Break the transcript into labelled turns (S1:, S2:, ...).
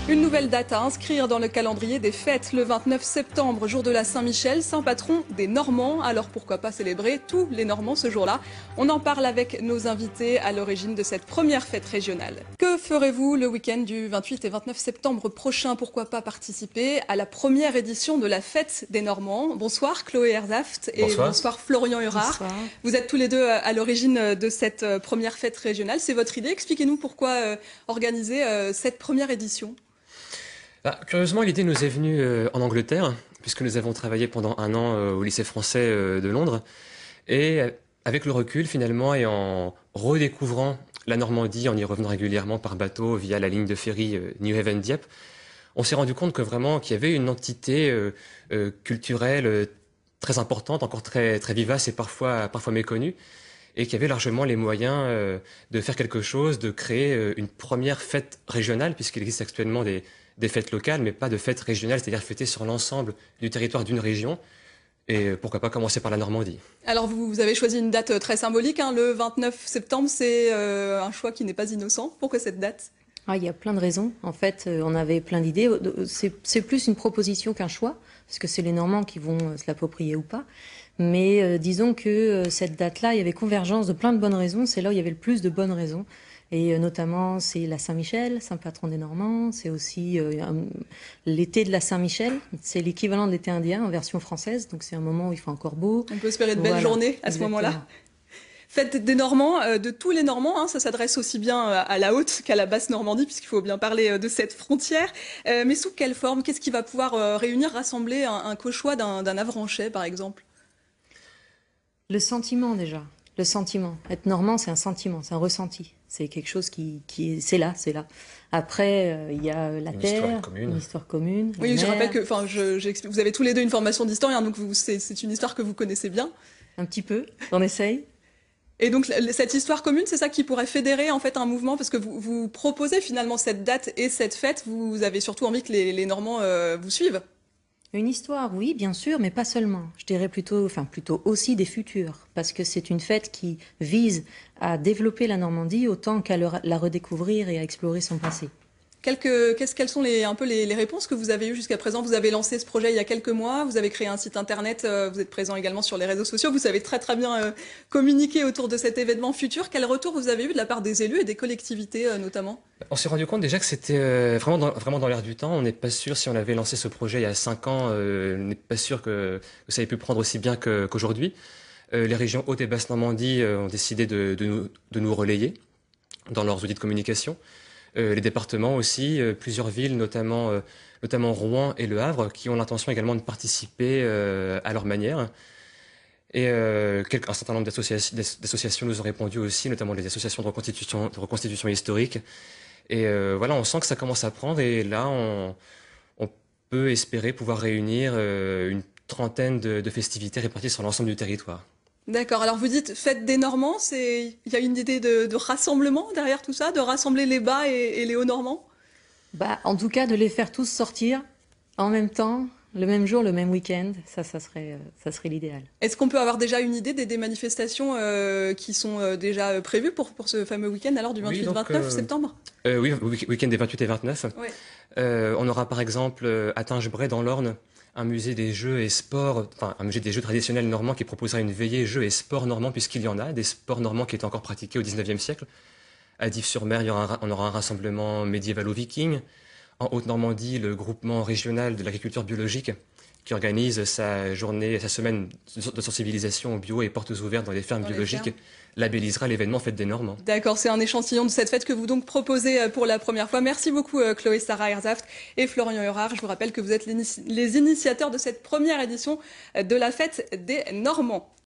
S1: Une nouvelle date à inscrire dans le calendrier des fêtes. Le 29 septembre, jour de la Saint-Michel, saint patron des Normands. Alors pourquoi pas célébrer tous les Normands ce jour-là? On en parle avec nos invités à l'origine de cette première fête régionale. Que ferez-vous le week-end du 28 et 29 septembre prochain? Pourquoi pas participer à la première édition de la fête des Normands? Bonsoir Chloé Hersaft et bonsoir Florian Hurard. Bonsoir. Vous êtes tous les deux à l'origine de cette première fête régionale. C'est votre idée. Expliquez-nous pourquoi organiser cette première édition.
S2: Curieusement, l'idée nous est venue en Angleterre, puisque nous avons travaillé pendant un an au lycée français de Londres. Et avec le recul, finalement, et en redécouvrant la Normandie, en y revenant régulièrement par bateau via la ligne de ferry New Haven-Dieppe, on s'est rendu compte que vraiment qu'il y avait une entité culturelle très importante, encore très vivace et parfois méconnue, et qui avait largement les moyens de faire quelque chose, de créer une première fête régionale, puisqu'il existe actuellement des fêtes locales, mais pas de fêtes régionales, c'est-à-dire fêtées sur l'ensemble du territoire d'une région. Et pourquoi pas commencer par la Normandie.
S1: Alors vous avez choisi une date très symbolique, hein, le 29 septembre, c'est un choix qui n'est pas innocent. Pourquoi cette date ?
S3: Il y a plein de raisons. En fait, on avait plein d'idées. C'est plus une proposition qu'un choix, parce que c'est les Normands qui vont se l'approprier ou pas. Mais disons que cette date-là, il y avait convergence de plein de bonnes raisons. C'est là où il y avait le plus de bonnes raisons. Et notamment, c'est la Saint-Michel, saint patron des Normands. C'est aussi l'été de la Saint-Michel. C'est l'équivalent de l'été indien en version française. Donc c'est un moment où il fait encore beau.
S1: On peut espérer de belles journées à ce moment-là. Fête des Normands, de tous les Normands, hein, ça s'adresse aussi bien à la haute qu'à la basse Normandie, puisqu'il faut bien parler de cette frontière. Mais sous quelle forme? Qu'est-ce qui va pouvoir réunir, rassembler un cauchois d'un Avranchet, par exemple?
S3: Le sentiment, déjà. Le sentiment. Être normand, c'est un sentiment, c'est un ressenti. C'est quelque chose c'est là. Après, il y a la terre, une histoire commune.
S1: Oui, je rappelle que, vous avez tous les deux une formation d'historien, donc c'est une histoire que vous connaissez bien.
S3: Un petit peu, on essaye.
S1: Et donc cette histoire commune, c'est ça qui pourrait fédérer en fait un mouvement, parce que vous proposez finalement cette date et cette fête. Vous avez surtout envie que les Normands vous suivent.
S3: Une histoire, oui, bien sûr, mais pas seulement. Je dirais plutôt aussi des futurs, parce que c'est une fête qui vise à développer la Normandie autant qu'à la redécouvrir et à explorer son passé.
S1: Quelles sont un peu les réponses que vous avez eues jusqu'à présent? Vous avez lancé ce projet il y a quelques mois, vous avez créé un site internet, vous êtes présent également sur les réseaux sociaux, vous savez très bien communiquer autour de cet événement futur. Quel retour vous avez eu de la part des élus et des collectivités notamment?
S2: On s'est rendu compte déjà que c'était vraiment dans l'air du temps. On n'est pas sûr, si on avait lancé ce projet il y a 5 ans, on n'est pas sûr que ça ait pu prendre aussi bien qu'aujourd'hui. Les régions Haute et Basse Normandie ont décidé de nous relayer dans leurs outils de communication. Les départements aussi, plusieurs villes, notamment Rouen et Le Havre, qui ont l'intention également de participer à leur manière. Et un certain nombre d'associations nous ont répondu aussi, notamment les associations de reconstitution historique. Et voilà, on sent que ça commence à prendre, et là, on peut espérer pouvoir réunir une trentaine de festivités réparties sur l'ensemble du territoire.
S1: D'accord, alors vous dites fête des Normands, il y a une idée de rassemblement derrière tout ça, de rassembler les bas et les hauts Normands?
S3: En tout cas, de les faire tous sortir en même temps, le même jour, le même week-end, ça serait l'idéal.
S1: Est-ce qu'on peut avoir déjà une idée des manifestations qui sont déjà prévues pour ce fameux week-end alors du 28-29 septembre?
S2: Oui, week-end des 28 et 29.
S1: Oui.
S2: On aura par exemple à Tingebray dans l'Orne un musée des jeux et sports, un musée des jeux traditionnels normands qui proposera une veillée jeux et sports normands, puisqu'il y en a, des sports normands qui étaient encore pratiqués au 19e siècle. À Dives-sur-Mer, on aura un rassemblement médiévalo-viking. En Haute-Normandie, le groupement régional de l'agriculture biologique qui organise sa journée, sa semaine de sensibilisation au bio et portes ouvertes dans les fermes biologiques, labellisera l'événement Fête des Normands.
S1: D'accord, c'est un échantillon de cette fête que vous donc proposez pour la première fois. Merci beaucoup Chloé Sarah Hersaft et Florian Hurard. Je vous rappelle que vous êtes les initiateurs de cette première édition de la Fête des Normands.